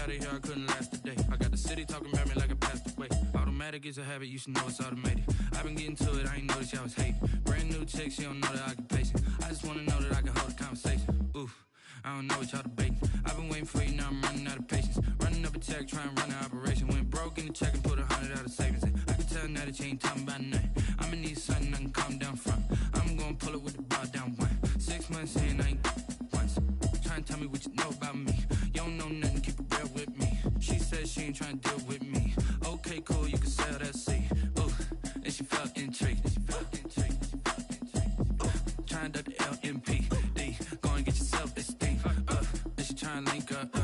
out of here, I couldn't last a day. I got the city talking about me like I passed away. Automatic is a habit, you should know it's automated. I've been getting to it, I ain't noticed y'all was hating. Brand new chick, she don't know the occupation. I just wanna know that I can hold a conversation. Oof, I don't know what y'all debating. I've been waiting for you, now I'm running out of patience. Running up a check, trying to run an operation. Went broke in the check and put 100 out of savings in. I can tell now that you ain't talking about nothing. I'ma need something I can calm down from. I'm gonna pull it with the bar down one. 6 months in, I ain't once. Trying to tell me what you know about me. You don't know nothing, keep it real with me. She said she ain't trying to deal with me. Okay, cool, you can sell that seed. Ooh, and she felt intrigued. Trying to duck the LMPD. Go and get your self-esteem. And she trying to link up.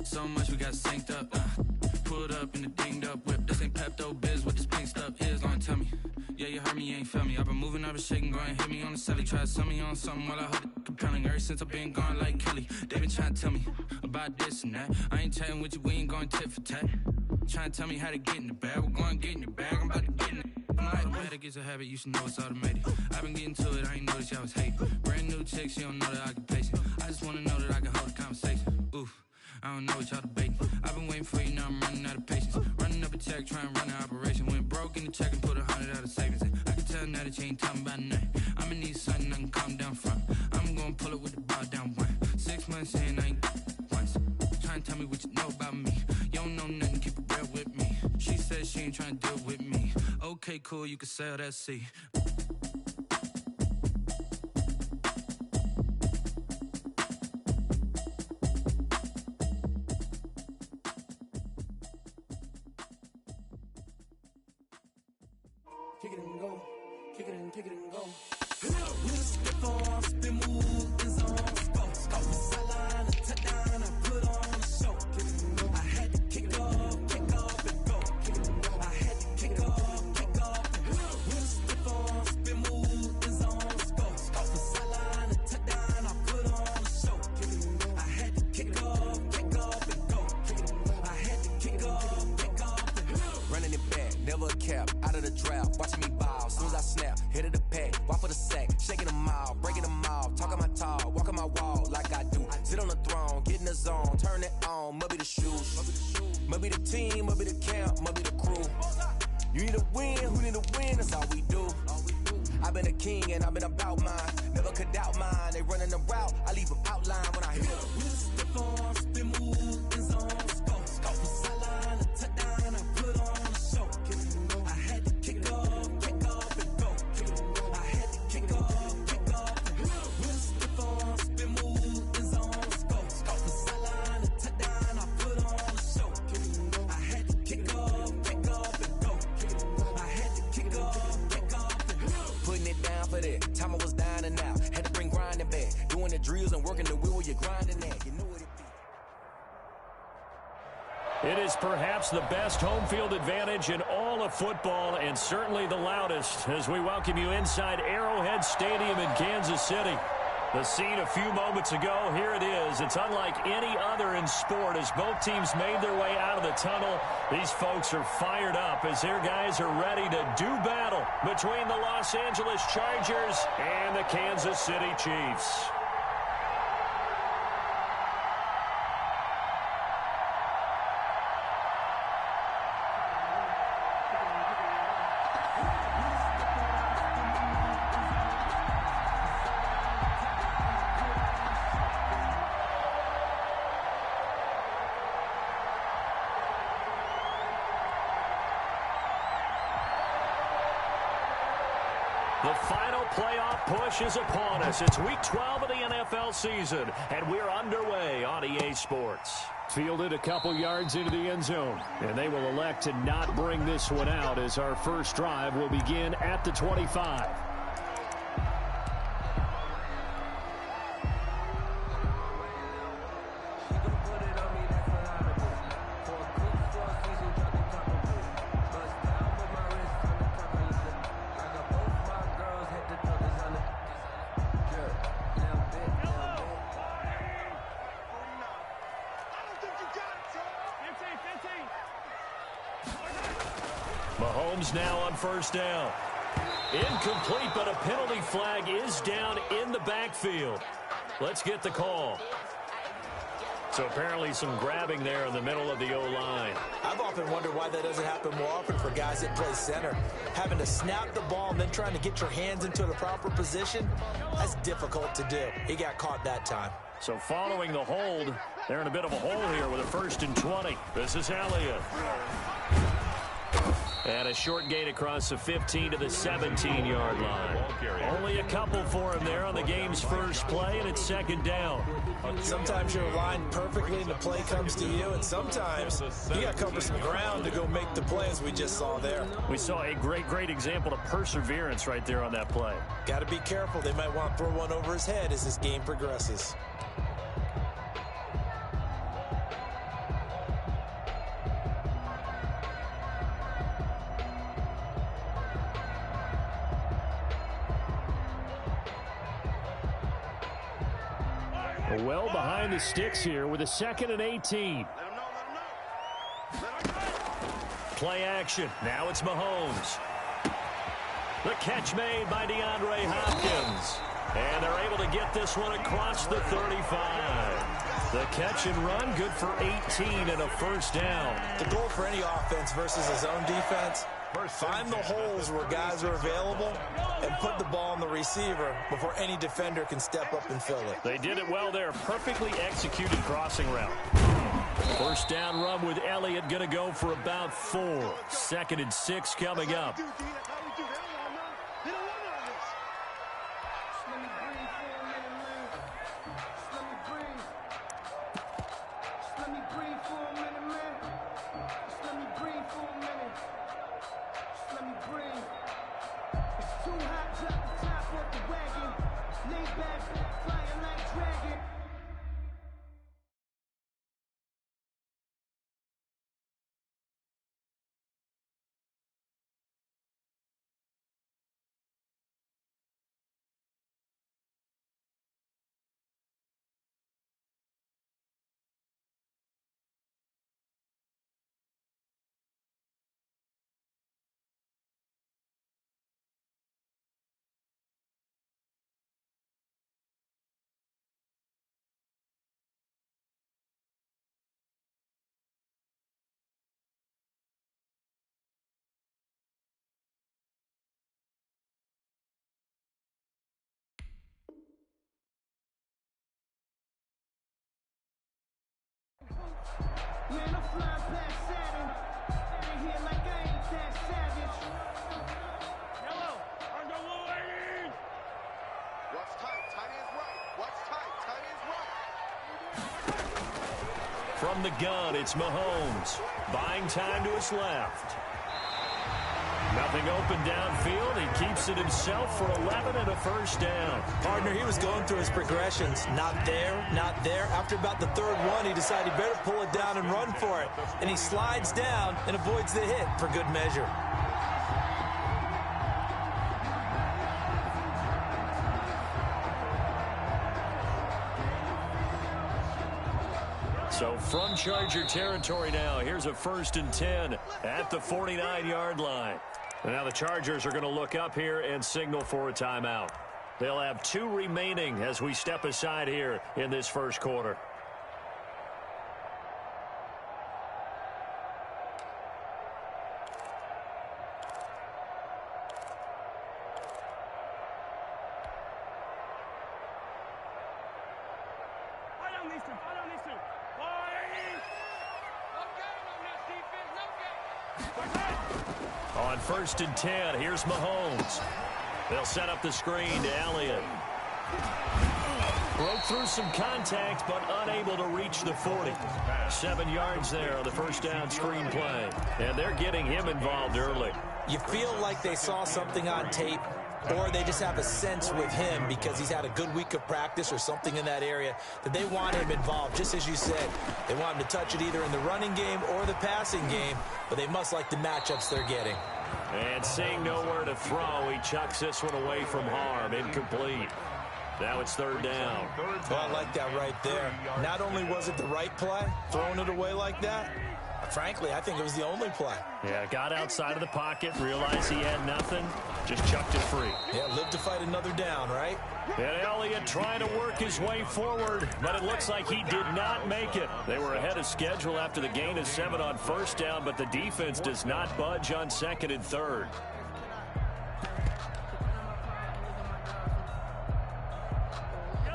So much we got synced up. Pulled up in the dinged up whip. This ain't Pepto Biz, what this pink stuff is. Gonna tell me. Yeah, you heard me, you ain't felt me. I've been moving, I've been shaking, go and hit me on the celly. Try to sell me on something while I hold it compelling. Ever since I've been gone like Kelly, they been trying to tell me about this and that. I ain't chatting with you, we ain't going tit for tat. Trying to tell me how to get in the bag. We're going to get in the bag, I'm about to get in it. Automatic is a habit, you should know it's automated. I've been getting to it, I ain't noticed y'all was hating. Brand new chick, she don't know the occupation. I just wanna know that I can hold a conversation. Oof, I don't know what y'all debating. I've been waiting for you, now I'm running out of patience. Running up a check, trying to run an operation. Went broke in the check and put 100 out of savings in. I can tell now that you ain't talking about nothing. I'ma need something I can calm down from. I'm gonna pull it with the bar down one. 6 months in, I ain't once. Trying to tell me what you know about me. You don't know nothing, keep it real with me. She said she ain't trying to deal with me. Okay, cool, you can sell that seed. Kick it and go, kick it and go. With a stiff arm, spin move, is on scope. Sideline, a touchdown, I put on a show. I had to kick off and go. I had to kick off and go. With a stiff arm, spin move, is on scope. Sideline, a touchdown, I put on a show. I had to kick off and go. I had to kick off and go. Running it back, never a cap, out of the drought, watching me ball. Soon as I snap, hit of the pack, walk for the sack, shaking them all, breaking them all, talking my talk, walking my wall like I do. Sit on the throne, get in the zone, turn it on, must be the shoes, must be the team, must be the camp, must be the crew. You need a win, who need a win, that's all we do. I've been a king and I've been about mine, never could doubt mine. They running the route, I leave them outline when I hit them. With a stiff arm, spin move, is on scope. Sideline, a touchdown, I put on a show. I had to kick off and go. I had to kick off and go. With a stiff arm, spin move, is on scope. Sideline, a touchdown, I put on a show. I had to kick off and go. I had to kick off and go. Putting it down for that, time I was down and out. Had to bring grinding back, doing the drills and working the wheel where you're grinding at. You know what it be. It is perhaps the best home field advantage in all of football, and certainly the loudest, as we welcome you inside Arrowhead Stadium in Kansas City. The scene a few moments ago, here it is. It's unlike any other in sport as both teams made their way out of the tunnel. These folks are fired up as their guys are ready to do battle between the Los Angeles Chargers and the Kansas City Chiefs. The final playoff push is upon us. It's week 12 of the NFL season, and we're underway on EA Sports. Fielded a couple yards into the end zone, and they will elect to not bring this one out as our first drive will begin at the 25. Mahomes now on first down. Incomplete, but a penalty flag is down in the backfield. Let's get the call. So apparently some grabbing there in the middle of the O-line. I've often wondered why that doesn't happen more often for guys that play center. Having to snap the ball and then trying to get your hands into the proper position, that's difficult to do. He got caught that time. So following the hold, they're in a bit of a hole here with a 1st and 20. This is Elliott. And a short gain across the 15 to the 17-yard line. Only a couple for him there on the game's first play, and it's 2nd down. Sometimes you're aligned perfectly and the play comes to you, and sometimes you got to cover some ground to go make the play, as we just saw there. We saw a great example of perseverance right there on that play. Got to be careful. They might want to throw one over his head as this game progresses. Well behind the sticks here with a 2nd and 18. Play action. Now it's Mahomes. The catch made by DeAndre Hopkins. And they're able to get this one across the 35. The catch and run, good for 18 and a 1st down. The goal for any offense versus his own defense, find the holes where guys are available and put the ball on the receiver before any defender can step up and fill it. They did it well there. Perfectly executed crossing route. 1st down run with Elliott going to go for about 4. 2nd and 6 coming up. Man, I'm flying past Saturn. Out here like I ain't that savage. Hello, underwood ladies. What's tight? Tight is right. What's tight? Tight is right. From the gun, it's Mahomes. Buying time to his left. Nothing open downfield. He keeps it himself for 11 and a 1st down. Partner, he was going through his progressions. Not there, not there. After about the 3rd one, he decided he better pull it down and run for it. And he slides down and avoids the hit for good measure. So from Charger territory now, here's a 1st and 10 at the 49-yard line. And now the Chargers are going to look up here and signal for a timeout. They'll have 2 remaining as we step aside here in this 1st quarter. On 1st and 10, here's Mahomes. They'll set up the screen to Elliott. Broke through some contact, but unable to reach the 40. 7 yards there on the 1st down screen play. And they're getting him involved early. You feel like they saw something on tape, or they just have a sense with him because he's had a good week of practice or something in that area that they want him involved. Just as you said, they want him to touch it either in the running game or the passing game, but they must like the matchups they're getting. And seeing nowhere to throw, he chucks this one away from harm. Incomplete. Now it's 3rd down. Well, I like that right there. Not only was it the right play, throwing it away like that, Frankly, I think it was the only play. Yeah, got outside of the pocket, realized he had nothing, just chucked it free. Yeah, live to fight another down, right? And Elliott trying to work his way forward, but it looks like he did not make it. They were ahead of schedule after the gain of 7 on first down, but the defense does not budge on 2nd and 3rd.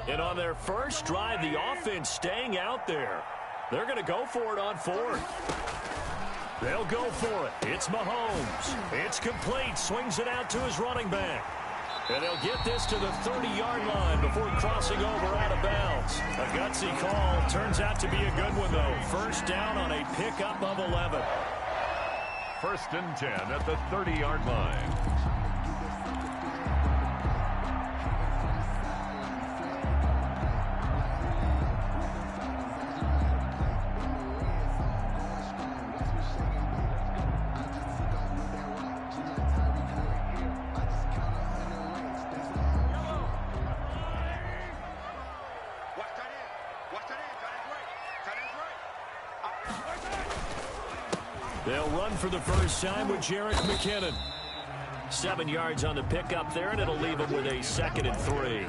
And on their first drive, the offense staying out there. They're going to go for it on 4th. They'll go for it. It's Mahomes. It's complete. Swings it out to his running back. And they'll get this to the 30-yard line before crossing over out of bounds. A gutsy call. Turns out to be a good one, though. First down on a pickup of 11. 1st and 10 at the 30-yard line. They'll run for the first time with Jerick McKinnon. 7 yards on the pickup there, and it'll leave them with a 2nd and 3.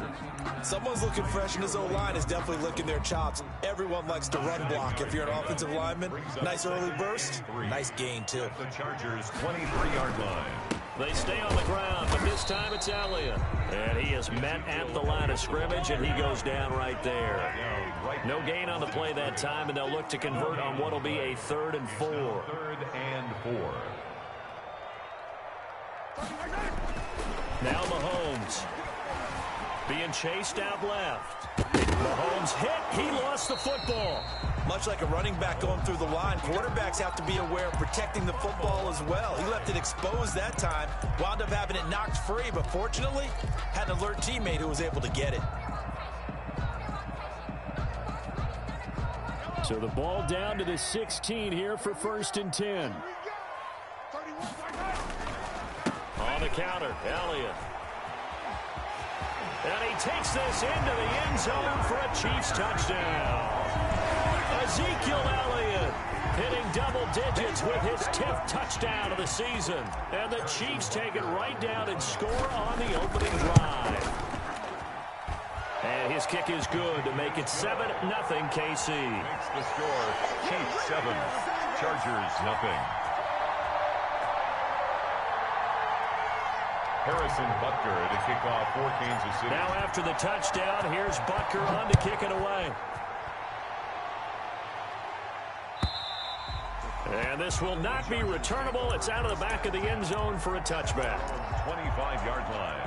Someone's looking fresh, and his O-line is definitely licking their chops. Everyone likes to run block. If you're an offensive lineman, nice early burst, nice gain, too. The Chargers' 23-yard line. They stay on the ground, but this time it's Elliott. And he is met at the line of scrimmage, and he goes down right there. No gain on the play that time, and they'll look to convert on what will be a 3rd and 4. 3rd and 4. Now Mahomes. Being chased out left. Mahomes hit. He lost the football. Much like a running back going through the line, quarterbacks have to be aware of protecting the football as well. He left it exposed that time, wound up having it knocked free, but fortunately, had an alert teammate who was able to get it. So the ball down to the 16 here for 1st and 10. On the counter, Elliott. And he takes this into the end zone for a Chiefs touchdown. Ezekiel Elliott hitting double digits with his 10th touchdown of the season. And the Chiefs take it right down and score on the opening drive. And his kick is good to make it 7-0 KC. Makes the score Chiefs 7, Chargers nothing. Harrison Butker to kick off for Kansas City. Now after the touchdown, here's Butker on to kick it away. And this will not be returnable. It's out of the back of the end zone for a touchback. 25-yard line.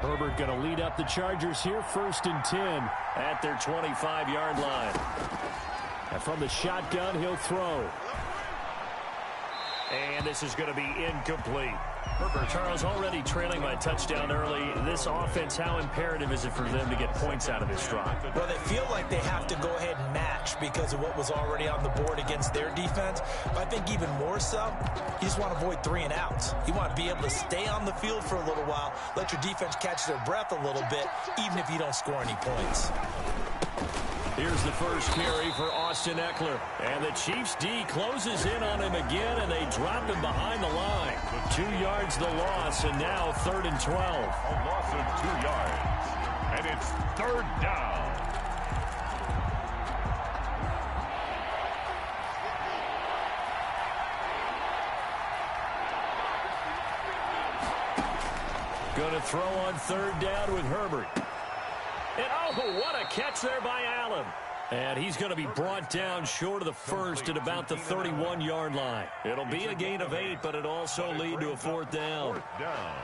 Herbert going to lead up the Chargers here, 1st and 10 at their 25-yard line. And from the shotgun, he'll throw. And this is going to be incomplete. Herbert, Charles, already trailing by a touchdown early. This offense, how imperative is it for them to get points out of this drive? Well, they feel like they have to go ahead and match because of what was already on the board against their defense. But I think even more so, you just want to avoid 3 and outs. You want to be able to stay on the field for a little while, let your defense catch their breath a little bit, even if you don't score any points. Here's the first carry for Austin Eckler. And the Chiefs D closes in on him again, and they drop him behind the line. 2 yards the loss, and now 3rd and 12. A loss of 2 yards. And it's 3rd down. Going to throw on 3rd down with Herbert. And oh, what a catch there by Allen. And he's going to be brought down short of the first at about the 31-yard line. It'll be a gain of 8, but it'll also lead to a 4th down. 4th down.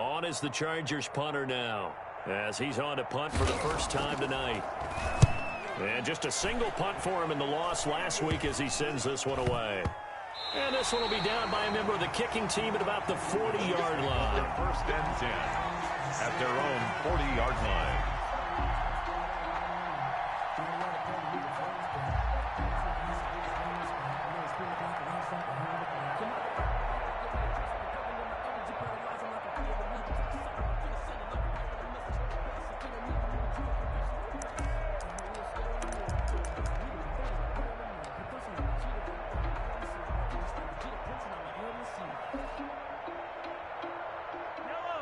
On is the Chargers punter now, as he's on to punt for the first time tonight. And just a single punt for him in the loss last week as he sends this one away. And this one will be down by a member of the kicking team at about the 40-yard line. First and 10 at their own 40-yard line.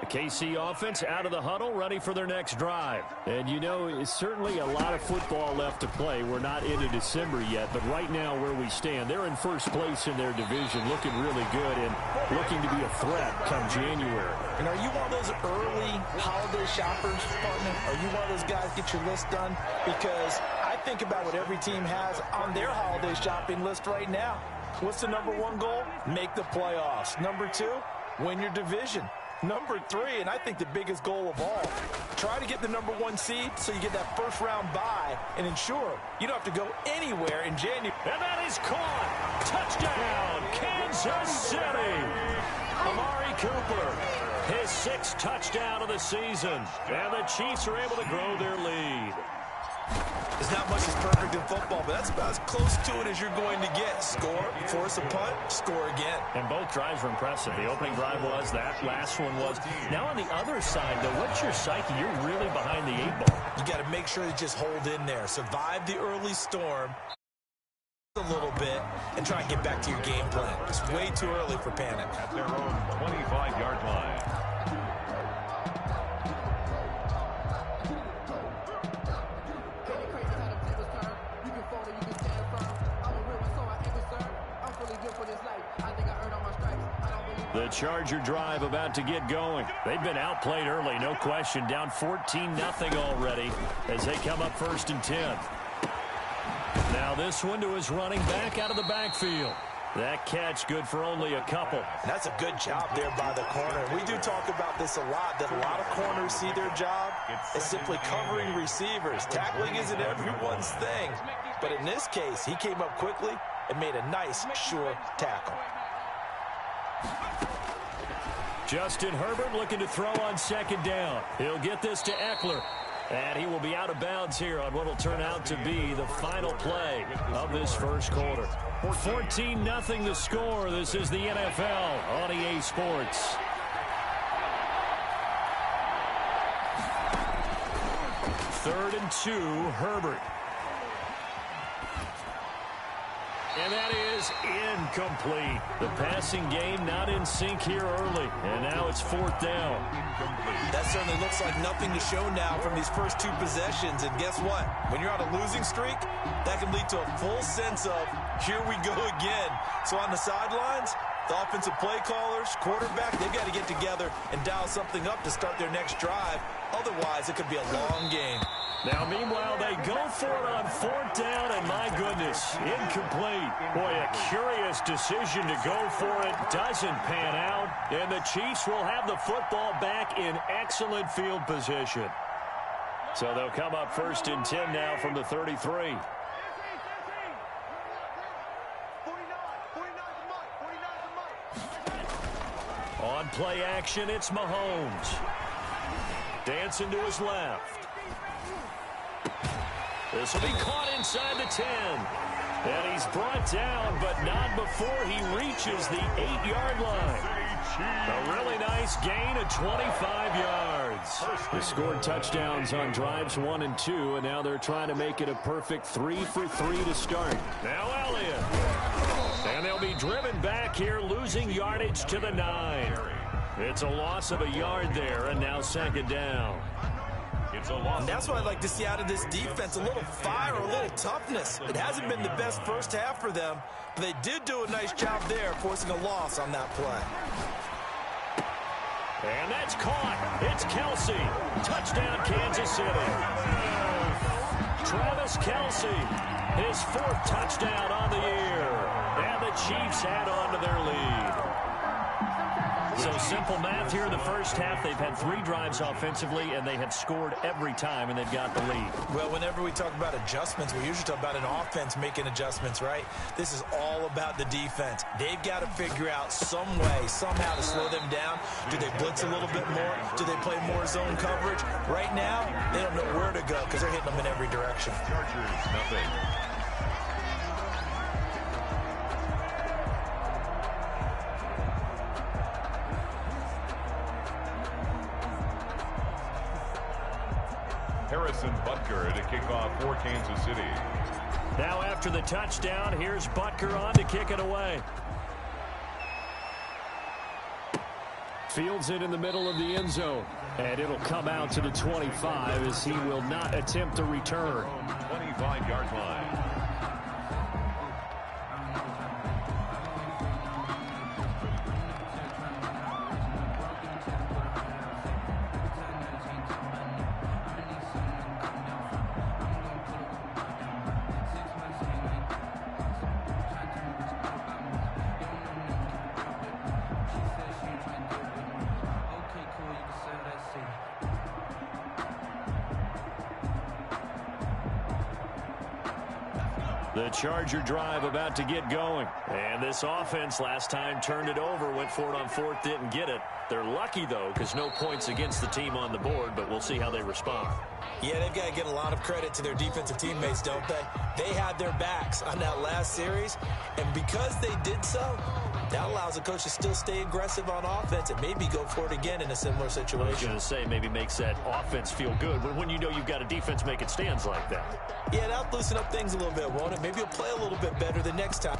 KC offense out of the huddle, ready for their next drive. And, you know, it's certainly a lot of football left to play. We're not into December yet, but right now where we stand, they're in first place in their division, looking really good and looking to be a threat come January. And are you one of those early holiday shoppers, partner? Are you one of those guys get your list done? Because I think about what every team has on their holiday shopping list right now. What's the number one goal? Make the playoffs. Number two, win your division. Number three, and I think the biggest goal of all, try to get the number one seed so you get that first round bye and ensure you don't have to go anywhere in January. And that is caught. Touchdown, Kansas City. Amari Cooper, his sixth touchdown of the season. And the Chiefs are able to grow their lead. There's not much that's perfect in football, but that's about as close to it as you're going to get. Score, force a punt, score again. And both drives were impressive. The opening drive was, that last one was. Now on the other side, though, what's your psyche? You're really behind the 8 ball. You got to make sure you just hold in there. Survive the early storm a little bit and try and get back to your game plan. It's way too early for panic. At their own 25-yard line. The Charger drive about to get going. They've been outplayed early, no question. Down 14-0 already as they come up 1st and 10. Now this one to his running back out of the backfield. That catch good for only a couple. That's a good job there by the corner. We do talk about this a lot, that a lot of corners see their job as simply covering receivers. Tackling isn't everyone's thing. But in this case, he came up quickly and made a nice, sure tackle. Justin Herbert looking to throw on 2nd down. He'll get this to Eckler. And he will be out of bounds here on what will turn out to be the final play of this first quarter. 14-0 the score. This is the NFL on EA Sports. Third and 2, Herbert. And that is incomplete. The passing game not in sync here early. And now it's 4th down. That certainly looks like nothing to show now from these first 2 possessions. And guess what? When you're on a losing streak, that can lead to a full sense of, here we go again. So on the sidelines, the offensive play callers, quarterback, they've got to get together and dial something up to start their next drive. Otherwise, it could be a long game. Now, meanwhile, they go for it on 4th down, and my goodness, incomplete. Boy, a curious decision to go for it. Doesn't pan out, and the Chiefs will have the football back in excellent field position. So they'll come up 1st and 10 now from the 33. On play action, it's Mahomes. Dancing to his left. This will be caught inside the 10. And he's brought down, but not before he reaches the 8-yard line. A really nice gain of 25 yards. They scored touchdowns on drives 1 and 2, and now they're trying to make it a perfect 3 for 3 to start. Now Elliott. And they'll be driven back here, losing yardage to the 9. It's a loss of a yard there, and now 2nd down. And that's what I'd like to see out of this defense, a little fire, a little toughness. It hasn't been the best first half for them, but they did do a nice job there, forcing a loss on that play. And that's caught. It's Kelsey. Touchdown, Kansas City. Travis Kelsey, his 4th touchdown on the year. And the Chiefs add on to their lead. So So simple math here in the first half. They've had 3 drives offensively, and they have scored every time, and they've got the lead. Well, whenever we talk about adjustments, we usually talk about an offense making adjustments, right? This is all about the defense. They've got to figure out some way, somehow to slow them down. Do they blitz a little bit more? Do they play more zone coverage? Right now, they don't know where to go because they're hitting them in every direction. Chargers, nothing. Harrison Butker to kick off for Kansas City. Now after the touchdown, here's Butker on to kick it away. Fields it in the middle of the end zone. And it'll come out to the 25 as he will not attempt a return. 25-yard line. The Charger drive about to get going. And this offense last time turned it over, went for it on 4th, didn't get it. They're lucky, though, because no points against the team on the board, but we'll see how they respond. Yeah, they've got to get a lot of credit to their defensive teammates, don't they? They had their backs on that last series, and because they did so, that allows the coach to still stay aggressive on offense and maybe go for it again in a similar situation. I was going to say, maybe makes that offense feel good, but when you know you've got a defense making stands like that. Yeah, that'll loosen up things a little bit, won't it? Maybe you'll play a little bit better the next time.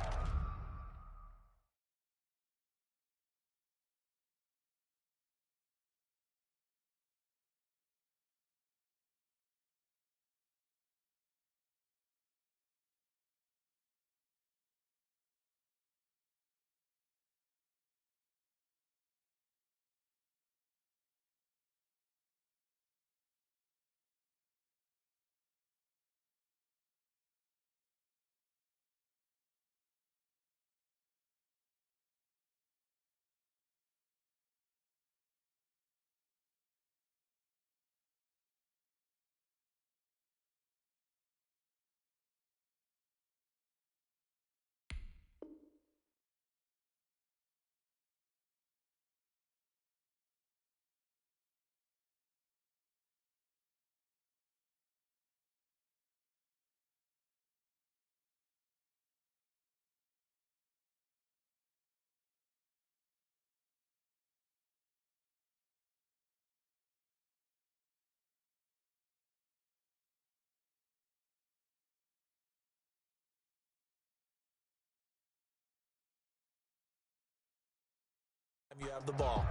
You have the ball.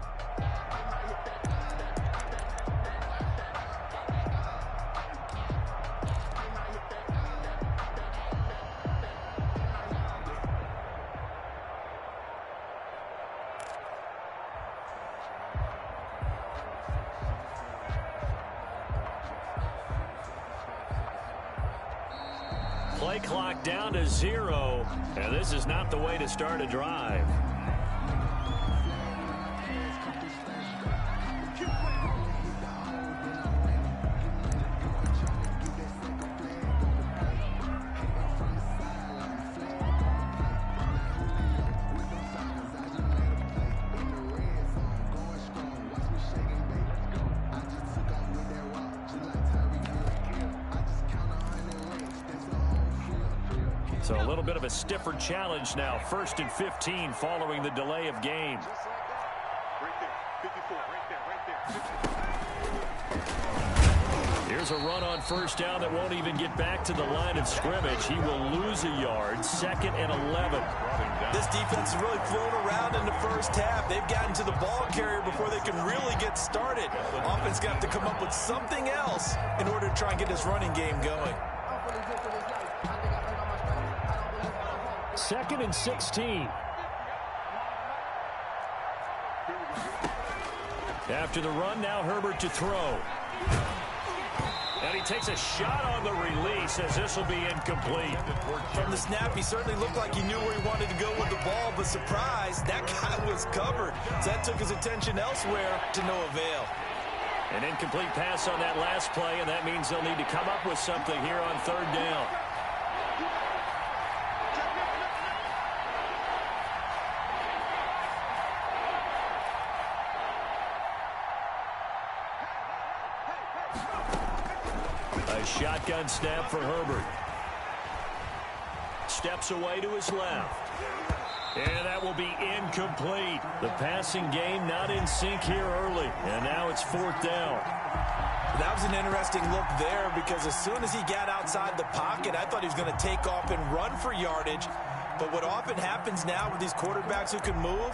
Play clock down to 0, and this is not the way to start a drive. So a little bit of a stiffer challenge now. 1st and 15 following the delay of game. Here's a run on 1st down that won't even get back to the line of scrimmage. He will lose a yard. 2nd and 11. This defense has really flown around in the first half. They've gotten to the ball carrier before they can really get started. Offense got to come up with something else in order to try and get this running game going. 2nd and 16. After the run, now Herbert to throw. And he takes a shot on the release as this will be incomplete. From the snap, he certainly looked like he knew where he wanted to go with the ball, but surprise, that guy was was covered. So that took his attention elsewhere to no avail. An incomplete pass on that last play, and that means they'll need to come up with something here on third down. A shotgun snap for Herbert. Steps away to his left. And that will be incomplete. The passing game not in sync here early. And now it's fourth down. That was an interesting look there because as soon as he got outside the pocket, I thought he was going to take off and run for yardage. But what often happens now with these quarterbacks who can move,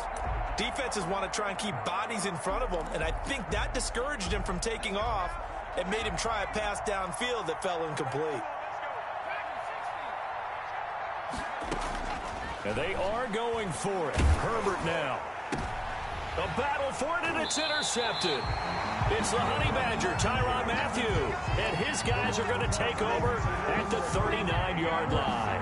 defenses want to try and keep bodies in front of them. And I think that discouraged him from taking off and made him try a pass downfield that fell incomplete. And they are going for it. Herbert now. A battle for it, and it's intercepted. It's the Honey Badger, Tyrann Mathieu. And his guys are going to take over at the 39-yard line.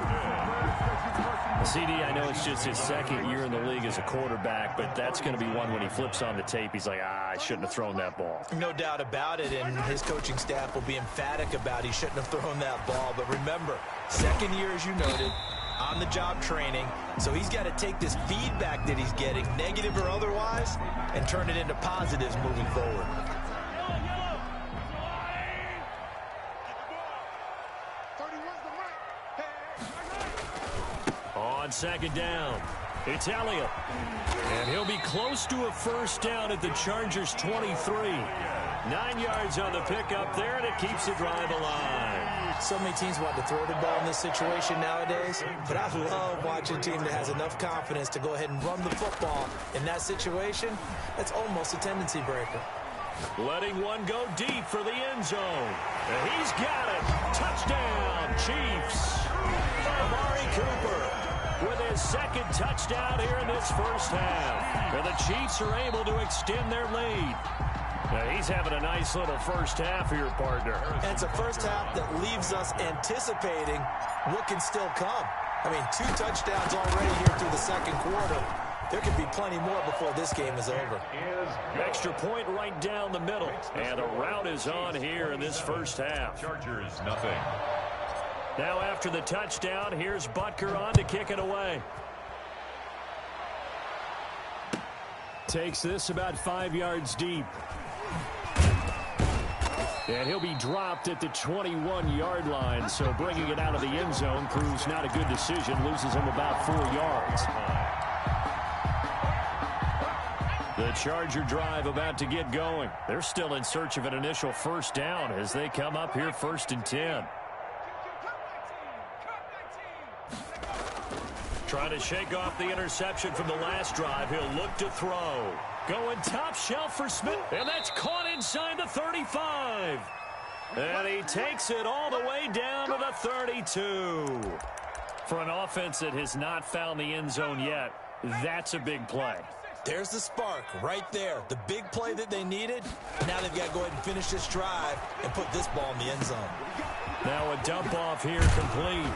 CD, I know it's just his second year in the league as a quarterback, but that's going to be one when he flips on the tape. He's like, I shouldn't have thrown that ball. No doubt about it, and his coaching staff will be emphatic about he shouldn't have thrown that ball. But remember, second year, as you noted, on-the-job training, so he's got to take this feedback that he's getting, negative or otherwise, and turn it into positives moving forward. On second down, it's Elliott. And he'll be close to a first down at the Chargers' 23. 9 yards on the pickup there, and it keeps the drive alive. So many teams want to throw the ball in this situation nowadays, but I love watching a team that has enough confidence to go ahead and run the football. In that situation, that's almost a tendency breaker. Letting one go deep for the end zone. And he's got it. Touchdown, Chiefs. Amari Cooper with his second touchdown here in this first half. And the Chiefs are able to extend their lead. Now he's having a nice little first half here, partner. And it's a first half that leaves us anticipating what can still come. I mean, 2 touchdowns already here through the second quarter. There could be plenty more before this game is over. Extra point right down the middle. And a rout is on here in this first half. Chargers, nothing. Now after the touchdown, here's Butker on to kick it away. Takes this about 5 yards deep. And he'll be dropped at the 21-yard line, so bringing it out of the end zone proves not a good decision. Loses him about 4 yards. The Charger drive about to get going. They're still in search of an initial first down as they come up here 1st and 10. Trying to shake off the interception from the last drive. He'll look to throw. Going top shelf for Smith. And that's caught inside the 35. And he takes it all the way down to the 32. For an offense that has not found the end zone yet, that's a big play. There's the spark right there. The big play that they needed. Now they've got to go ahead and finish this drive and put this ball in the end zone. Now a dump off here complete.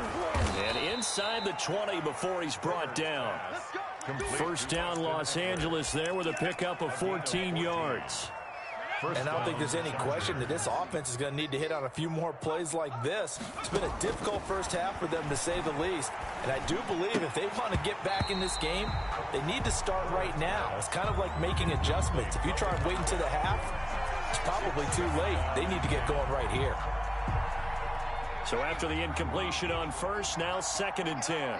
And inside the 20 before he's brought down. First down Los Angeles there with a pickup of 14 yards. And I don't think there's any question that this offense is going to need to hit on a few more plays like this. It's been a difficult first half for them, to say the least. And I do believe if they want to get back in this game, they need to start right now. It's kind of like making adjustments. If you try and wait until the half, it's probably too late. They need to get going right here. So after the incompletion on first, now 2nd and 10.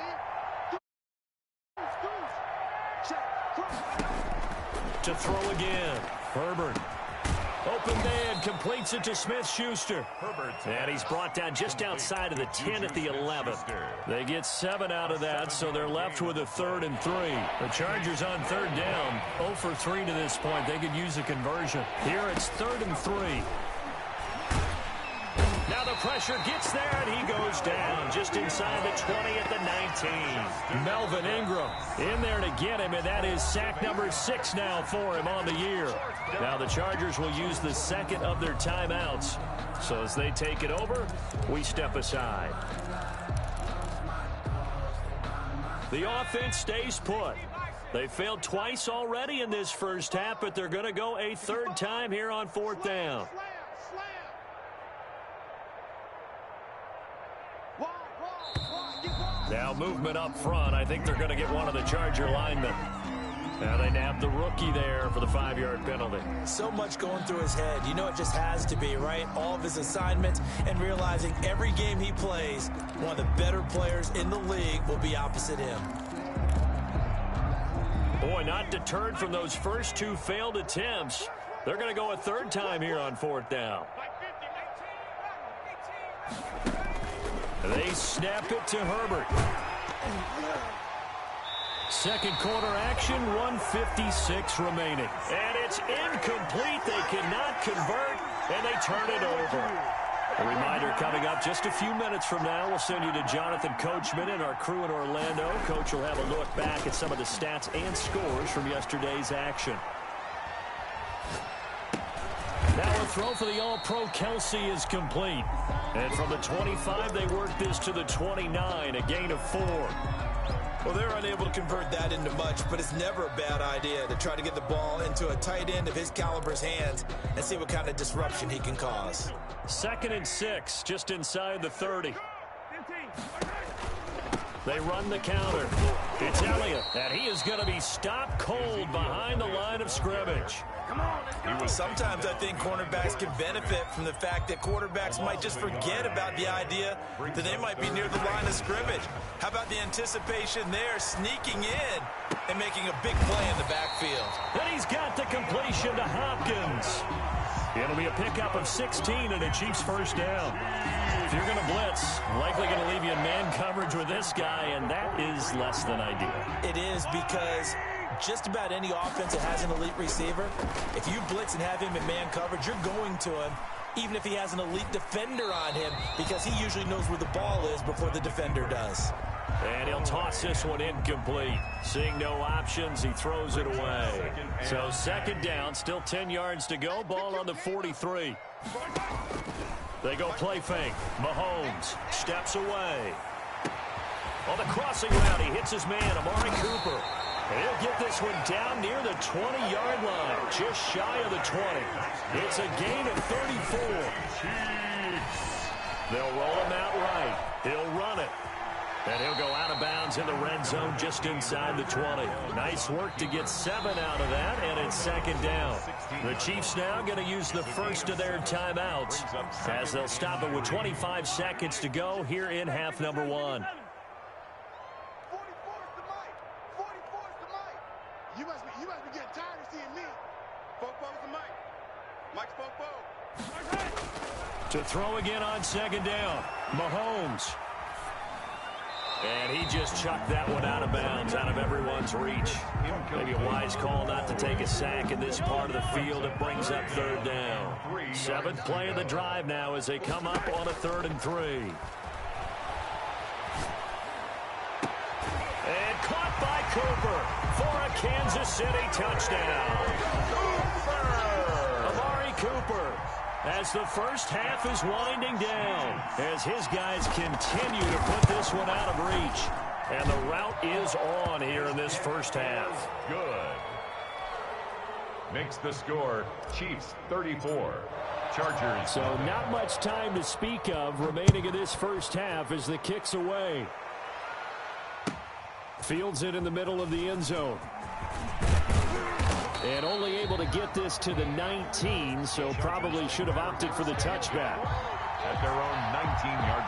To throw again. Herbert. Open man, completes it to Smith-Schuster. Herbert. And he's brought down just outside of the 10 at the 11. They get 7 out of that, so they're left with a 3rd and 3. The Chargers on 3rd down, 0 for 3 to this point. They could use a conversion. Here it's 3rd and 3. Now the pressure gets there, and he goes down just inside the 20 at the 19. Melvin Ingram in there to get him, and that is sack number 6 now for him on the year. Now the Chargers will use the second of their timeouts. So as they take it over, we step aside. The offense stays put. They failed twice already in this first half, but they're going to go a third time here on fourth down. Now movement up front. I think they're going to get one of the Charger linemen. Now they nab the rookie there for the 5-yard penalty. So much going through his head. You know it just has to be, right? All of his assignments and realizing every game he plays, one of the better players in the league will be opposite him. Boy, not deterred from those first two failed attempts. They're going to go a third time here on fourth down. They snap it to Herbert. Second quarter action, 1:56 remaining. And it's incomplete. They cannot convert, and they turn it over. A reminder coming up just a few minutes from now. We'll send you to Jonathan Coachman and our crew in Orlando. Coach will have a look back at some of the stats and scores from yesterday's action. Now a throw for the All-Pro Kelsey is complete. And from the 25, they work this to the 29, a gain of 4. Well, they're unable to convert that into much, but it's never a bad idea to try to get the ball into a tight end of his caliber's hands and see what kind of disruption he can cause. 2nd and 6, just inside the 30. They run the counter. It's Elliott, and he is going to be stopped cold behind the line of scrimmage. Sometimes I think cornerbacks can benefit from the fact that quarterbacks might just forget about the idea that they might be near the line of scrimmage. How about the anticipation there, sneaking in and making a big play in the backfield? And he's got the completion to Hopkins. It'll be a pickup of 16 and a Chiefs first down. If you're going to blitz, likely going to leave you in man coverage with this guy, and that is less than ideal. It is, because just about any offense that has an elite receiver, if you blitz and have him in man coverage, you're going to him, even if he has an elite defender on him, because he usually knows where the ball is before the defender does. And he'll toss this one incomplete. Seeing no options, he throws it away. So second down, still 10 yards to go. Ball on the 43. They go play fake. Mahomes steps away. On the crossing route, he hits his man, Amari Cooper. And he'll get this one down near the 20-yard line, just shy of the 20. It's a gain of 34. They'll roll him out right. He'll run it. And he'll go out of bounds in the red zone just inside the 20. Nice work to get 7 out of that, and it's second down. The Chiefs now going to use the first of their timeouts as they'll stop it with 25 seconds to go here in half number 1. 44's the mic. 44's the mic. You must be getting tired of seeing me. 44's the mic. Mike's 44. To throw again on second down, Mahomes. And he just chucked that one out of bounds, out of everyone's reach. Maybe a wise call not to take a sack in this part of the field. It brings up third down. 7th play of the drive now as they come up on a 3rd and 3. And caught by Cooper for a Kansas City touchdown. Amari Cooper. As the first half is winding down, as his guys continue to put this one out of reach. And the route is on here in this first half. Good. Makes the score Chiefs 34. Chargers. So not much time to speak of remaining in this first half as the kick's away. Fields it in the middle of the end zone. And only able to get this to the 19, so probably should have opted for the touchback. At their own 19-yard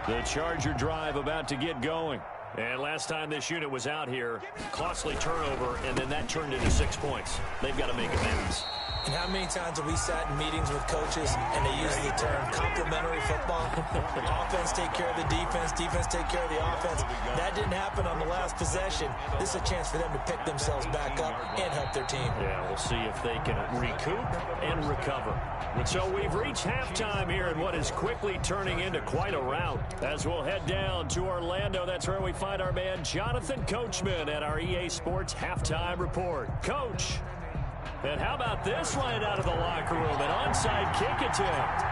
The line. Charger drive about to get going. And last time this unit was out here, costly turnover, and then that turned into 6 points. They've got to make amends. And how many times have we sat in meetings with coaches and they use the term complementary football? Offense take care of the defense, defense take care of the offense. That didn't happen on the last possession. This is a chance for them to pick themselves back up and help their team. Yeah, we'll see if they can recoup and recover. So we've reached halftime here in what is quickly turning into quite a rout. As we'll head down to Orlando, that's where we find our man Jonathan Coachman at our EA Sports Halftime Report. Coach. And how about this right out of the locker room? An onside kick attempt.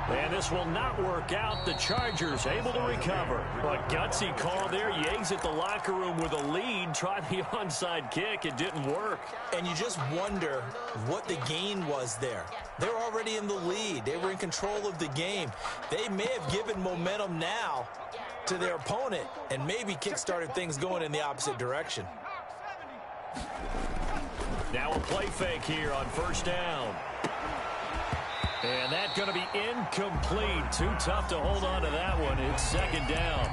And this will not work out. The Chargers able to recover. A gutsy call there. You exit the locker room with a lead. Try the onside kick. It didn't work. And you just wonder what the gain was there. They're already in the lead. They were in control of the game. They may have given momentum now to their opponent and maybe kick-started things going in the opposite direction. Now a play fake here on first down. And that's going to be incomplete. Too tough to hold on to that one. It's second down.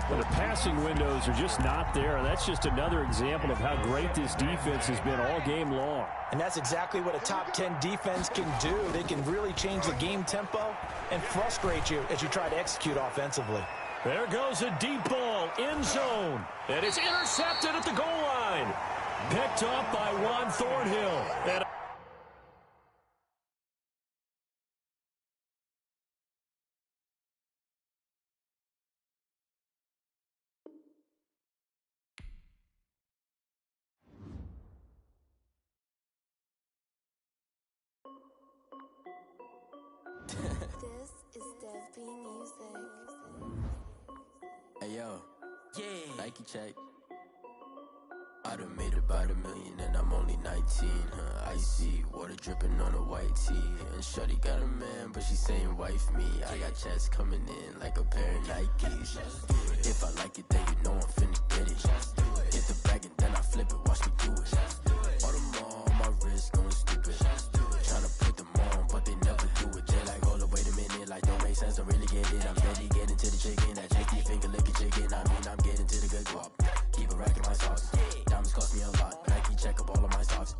Well, the passing windows are just not there, and that's just another example of how great this defense has been all game long. And that's exactly what a top 10 defense can do. They can really change the game tempo and frustrate you as you try to execute offensively. There goes a deep ball, end zone. And it's intercepted at the goal line. Picked up by Juan Thornhill. And This is Dev B Music. Hey yo, yeah, Nike check. I done made about $1 million and I'm only 19, icy, water dripping on a white tee. And shorty got a man, but she saying wife me. I got checks coming in like a pair of Nikes. If I like it, then you know I'm finna get it. Hit the bag and then I flip it, watch me do it. All them on my wrist going stupid. Tryna put them on, but they never do it. They like, hold up, wait a minute, like don't make sense, don't really get it. I'm steady getting to the chicken, that janky finger licking chicken. I mean, I'm getting to the good guap. Keep a rack in my sauce. Diamonds cost me a lot. Nike check up all of my socks.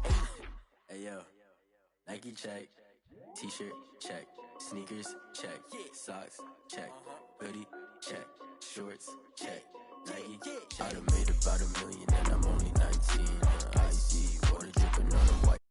Hey yo, Nike check. T-shirt check. Sneakers check. Socks check. Hoodie check. Shorts check. Nike check. I done made about $1 million and I'm only 19. Icy water dripping on the white.